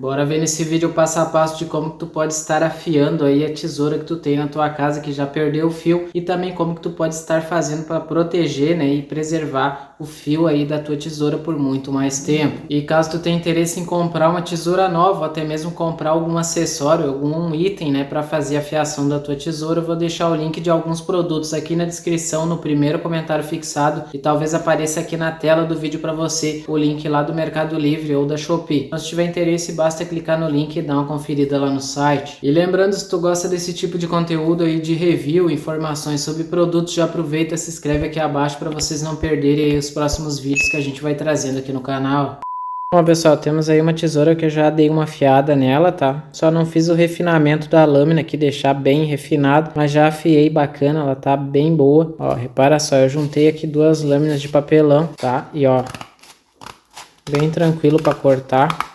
Bora ver nesse vídeo o passo a passo de como que tu pode estar afiando aí a tesoura que tu tem na tua casa que já perdeu o fio e também como que tu pode estar fazendo para proteger, né, e preservar o fio aí da tua tesoura por muito mais tempo. E caso tu tenha interesse em comprar uma tesoura nova ou até mesmo comprar algum acessório, algum item, né, para fazer a afiação da tua tesoura, eu vou deixar o link de alguns produtos aqui na descrição, no primeiro comentário fixado, e talvez apareça aqui na tela do vídeo para você o link lá do Mercado Livre ou da Shopee. Então, se tiver interesse, basta clicar no link e dar uma conferida lá no site. E lembrando, se tu gosta desse tipo de conteúdo aí de review, informações sobre produtos, já aproveita e se inscreve aqui abaixo para vocês não perderem aí os próximos vídeos que a gente vai trazendo aqui no canal. Bom, pessoal, temos aí uma tesoura que eu já dei uma afiada nela, tá? Só não fiz o refinamento da lâmina aqui, deixar bem refinado, mas já afiei bacana, ela tá bem boa. Ó, repara só, eu juntei aqui duas lâminas de papelão, tá? E ó, bem tranquilo para cortar.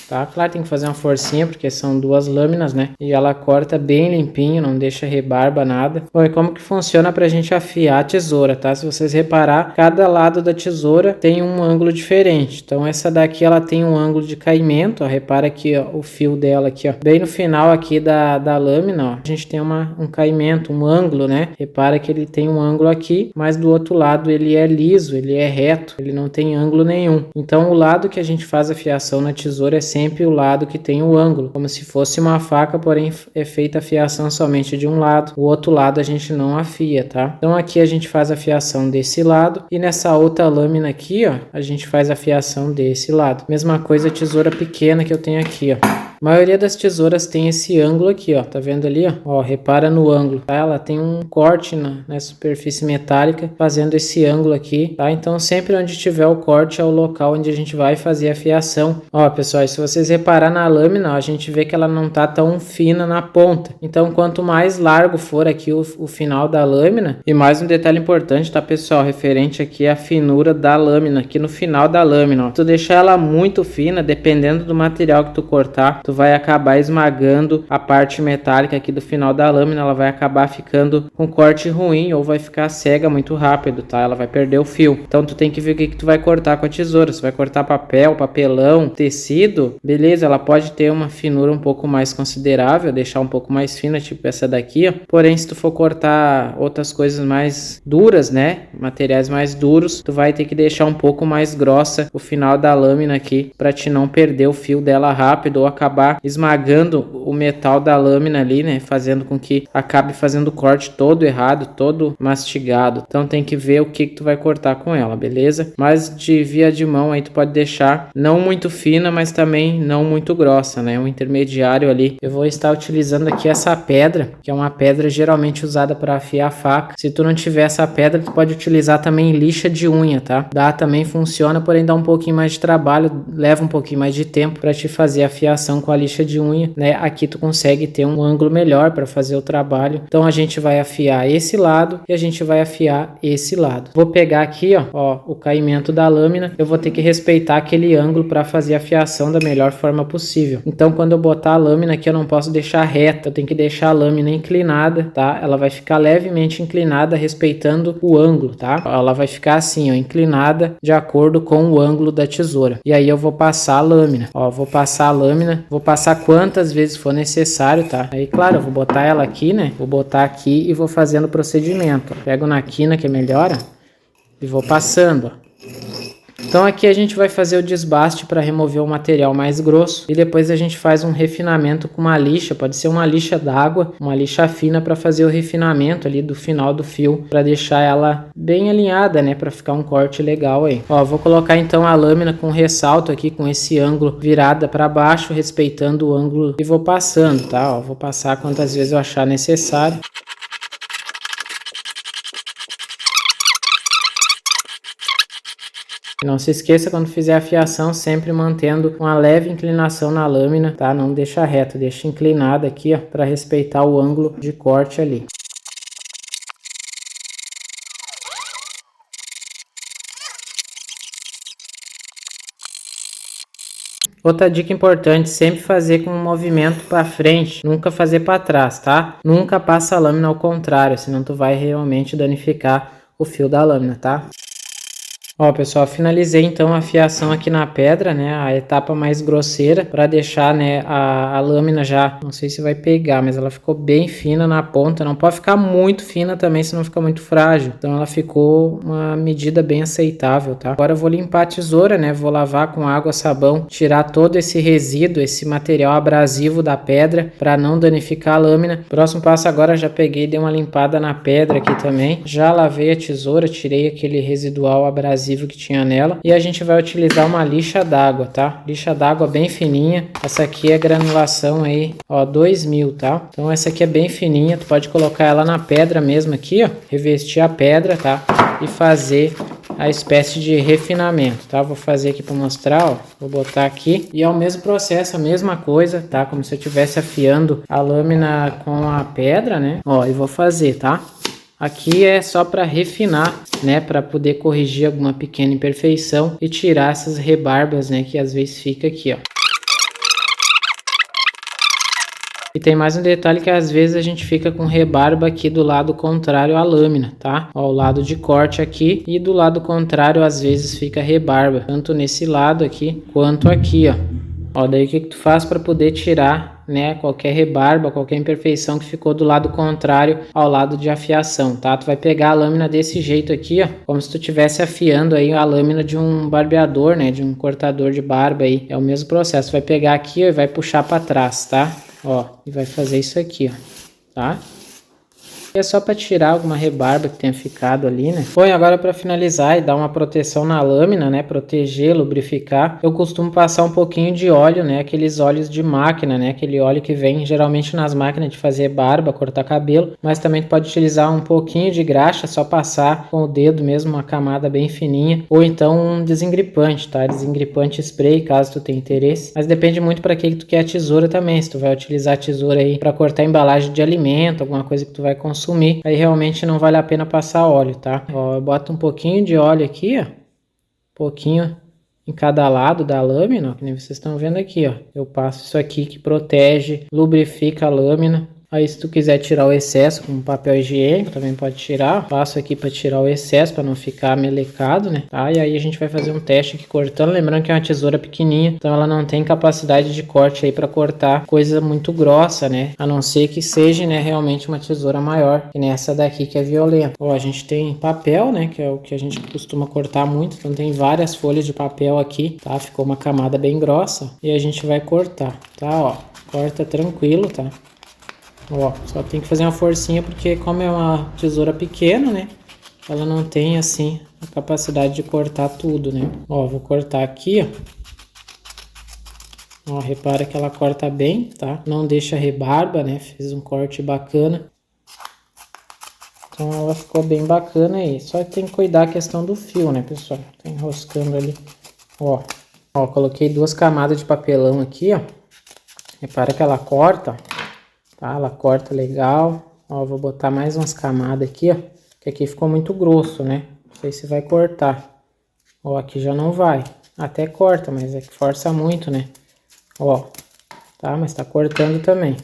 Tá? Claro, tem que fazer uma forcinha, porque são duas lâminas, né? E ela corta bem limpinho, não deixa rebarba, nada. Bom, e como que funciona pra gente afiar a tesoura, tá? Se vocês reparar, cada lado da tesoura tem um ângulo diferente. Então, essa daqui, ela tem um ângulo de caimento, ó. Repara aqui, ó, o fio dela aqui, ó. Bem no final aqui da lâmina, ó, a gente tem um caimento, um ângulo, né? Repara que ele tem um ângulo aqui, mas do outro lado ele é liso, ele é reto, ele não tem ângulo nenhum. Então, o lado que a gente faz a fiação na tesoura é sempre o lado que tem o ângulo, como se fosse uma faca, porém é feita a fiação somente de um lado, o outro lado a gente não afia, tá? Então aqui a gente faz a fiação desse lado e nessa outra lâmina aqui, ó, a gente faz a fiação desse lado. Mesma coisa a tesoura pequena que eu tenho aqui, ó. A maioria das tesouras tem esse ângulo aqui, ó, tá vendo ali, ó? Ó, repara no ângulo, tá? Ela tem um corte na superfície metálica fazendo esse ângulo aqui, tá? Então sempre onde tiver o corte é o local onde a gente vai fazer a fiação. Ó, pessoal, se vocês reparar na lâmina, ó, a gente vê que ela não tá tão fina na ponta. Então quanto mais largo for aqui o final da lâmina, e mais um detalhe importante, tá, pessoal? Referente aqui à finura da lâmina, aqui no final da lâmina, ó. Se tu deixar ela muito fina, dependendo do material que tu cortar, tu vai acabar esmagando a parte metálica aqui do final da lâmina, ela vai acabar ficando com corte ruim ou vai ficar cega muito rápido, tá? Ela vai perder o fio. Então tu tem que ver o que tu vai cortar com a tesoura. Se vai cortar papel, papelão, tecido, beleza, ela pode ter uma finura um pouco mais considerável, deixar um pouco mais fina, tipo essa daqui, ó. Porém, se tu for cortar outras coisas mais duras, né, materiais mais duros, tu vai ter que deixar um pouco mais grossa o final da lâmina aqui, para te não perder o fio dela rápido ou acabar esmagando o metal da lâmina ali, né, fazendo com que acabe fazendo o corte todo errado, todo mastigado. Então tem que ver o que tu vai cortar com ela, beleza? Mas de via de mão aí tu pode deixar não muito fina, mas também não muito grossa, né, um intermediário ali. Eu vou estar utilizando aqui essa pedra, que é uma pedra geralmente usada para afiar a faca. Se tu não tiver essa pedra, tu pode utilizar também lixa de unha, tá? Dá, também funciona, porém dá um pouquinho mais de trabalho, leva um pouquinho mais de tempo para te fazer a afiação com a lixa de unha, né? Aqui tu consegue ter um ângulo melhor para fazer o trabalho. Então a gente vai afiar esse lado e a gente vai afiar esse lado. Vou pegar aqui, ó, o caimento da lâmina. Eu vou ter que respeitar aquele ângulo para fazer a fiação da melhor forma possível. Então quando eu botar a lâmina aqui, eu não posso deixar reta, eu tenho que deixar a lâmina inclinada, tá? Ela vai ficar levemente inclinada, respeitando o ângulo, tá? Ela vai ficar assim, ó, inclinada de acordo com o ângulo da tesoura. E aí eu vou passar a lâmina, ó, vou passar a lâmina, vou passar quantas vezes for necessário, tá? Aí, claro, eu vou botar ela aqui, né? Vou botar aqui e vou fazendo o procedimento. Ó. Pego na quina, que é melhor, ó, e vou passando, ó. Então aqui a gente vai fazer o desbaste para remover o material mais grosso e depois a gente faz um refinamento com uma lixa, pode ser uma lixa d'água, uma lixa fina para fazer o refinamento ali do final do fio, para deixar ela bem alinhada, né, para ficar um corte legal aí. Ó, vou colocar então a lâmina com ressalto aqui, com esse ângulo virada para baixo, respeitando o ângulo, e vou passando, tá? Ó, vou passar quantas vezes eu achar necessário. Não se esqueça, quando fizer a fiação, sempre mantendo uma leve inclinação na lâmina, tá? Não deixa reto, deixa inclinada aqui, ó, para respeitar o ângulo de corte ali. Outra dica importante, sempre fazer com um movimento para frente, nunca fazer para trás, tá? Nunca passa a lâmina ao contrário, senão tu vai realmente danificar o fio da lâmina, tá? Ó, pessoal, finalizei então a fiação aqui na pedra, né, a etapa mais grosseira, para deixar, né, a lâmina já, não sei se vai pegar, mas ela ficou bem fina na ponta, não pode ficar muito fina também, senão fica muito frágil, então ela ficou uma medida bem aceitável, tá? Agora eu vou limpar a tesoura, né, vou lavar com água, sabão, tirar todo esse resíduo, esse material abrasivo da pedra, para não danificar a lâmina. Próximo passo agora, já peguei e dei uma limpada na pedra aqui também, já lavei a tesoura, tirei aquele residual abrasivo que tinha nela, e a gente vai utilizar uma lixa d'água, tá? Lixa d'água bem fininha, essa aqui é granulação aí, ó, 2000, tá? Então essa aqui é bem fininha, tu pode colocar ela na pedra mesmo aqui, ó, revestir a pedra, tá? E fazer a espécie de refinamento, tá? Vou fazer aqui para mostrar, ó, vou botar aqui, e é o mesmo processo, a mesma coisa, tá? Como se eu estivesse afiando a lâmina com a pedra, né? Ó, e vou fazer, tá? Aqui é só para refinar, né, para poder corrigir alguma pequena imperfeição e tirar essas rebarbas, né, que às vezes fica aqui, ó. E tem mais um detalhe que às vezes a gente fica com rebarba aqui do lado contrário à lâmina, tá? Ó, o lado de corte aqui e do lado contrário às vezes fica rebarba, tanto nesse lado aqui quanto aqui, ó. Ó, daí o que tu faz para poder tirar, né, qualquer rebarba, qualquer imperfeição que ficou do lado contrário ao lado de afiação, tá? Tu vai pegar a lâmina desse jeito aqui, ó, como se tu estivesse afiando aí a lâmina de um barbeador, né, de um cortador de barba aí. É o mesmo processo, tu vai pegar aqui, ó, e vai puxar para trás, tá? Ó, e vai fazer isso aqui, ó, tá? É só para tirar alguma rebarba que tenha ficado ali, né? Bom, e agora para finalizar e dar uma proteção na lâmina, né? Proteger, lubrificar. Eu costumo passar um pouquinho de óleo, né? Aqueles óleos de máquina, né? Aquele óleo que vem geralmente nas máquinas de fazer barba, cortar cabelo. Mas também tu pode utilizar um pouquinho de graxa, só passar com o dedo mesmo, uma camada bem fininha. Ou então um desengripante, tá? Desengripante spray, caso tu tenha interesse. Mas depende muito para que tu quer a tesoura também. Se tu vai utilizar a tesoura aí para cortar embalagem de alimento, alguma coisa que tu vai consumir, aí realmente não vale a pena passar óleo, tá? Ó, eu boto um pouquinho de óleo aqui, ó, pouquinho em cada lado da lâmina, ó, que nem vocês estão vendo aqui, ó. Eu passo isso aqui que protege, lubrifica a lâmina. Aí se tu quiser tirar o excesso com papel higiênico, também pode tirar. Passo aqui para tirar o excesso, para não ficar melecado, né? Tá? E aí a gente vai fazer um teste aqui cortando. Lembrando que é uma tesoura pequenininha, então ela não tem capacidade de corte aí para cortar coisa muito grossa, né? A não ser que seja, né, realmente uma tesoura maior, que nem essa daqui que é violenta. Ó, a gente tem papel, né, que é o que a gente costuma cortar muito. Então tem várias folhas de papel aqui, tá? Ficou uma camada bem grossa. E a gente vai cortar, tá? Ó, corta tranquilo, tá? Ó, só tem que fazer uma forcinha porque como é uma tesoura pequena, né? Ela não tem, assim, a capacidade de cortar tudo, né? Ó, vou cortar aqui, ó. Ó, repara que ela corta bem, tá? Não deixa rebarba, né? Fiz um corte bacana. Então ela ficou bem bacana aí. Só tem que cuidar a questão do fio, né, pessoal? Tá enroscando ali. Ó, ó, coloquei 2 camadas de papelão aqui, ó. Repara que ela corta, tá? Ela corta legal. Ó, vou botar mais umas camadas aqui, ó. Que aqui ficou muito grosso, né? Não sei se vai cortar. Ó, aqui já não vai. Até corta, mas é que força muito, né? Ó, tá? Mas tá cortando também.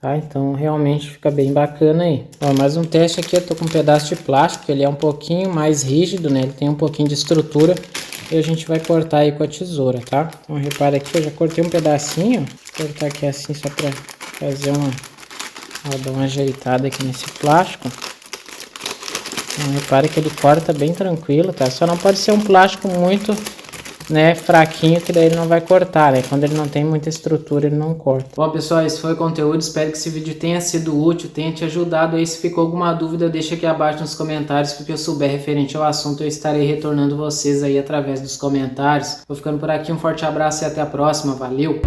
Tá? Então realmente fica bem bacana aí. Ó, mais um teste aqui, eu tô com um pedaço de plástico, ele é um pouquinho mais rígido, né? Ele tem um pouquinho de estrutura. E a gente vai cortar aí com a tesoura, tá? Então repara aqui, eu já cortei um pedacinho. Vou cortar aqui assim só pra fazer uma... Ó, dar uma ajeitada aqui nesse plástico. Então, repare que ele corta bem tranquilo, tá? Só não pode ser um plástico muito, né, fraquinho, que daí ele não vai cortar, né? Quando ele não tem muita estrutura, ele não corta. Bom, pessoal, esse foi o conteúdo. Espero que esse vídeo tenha sido útil, tenha te ajudado aí. Se ficou alguma dúvida, deixa aqui abaixo nos comentários, porque eu souber referente ao assunto, eu estarei retornando vocês aí através dos comentários. Vou ficando por aqui, um forte abraço e até a próxima. Valeu!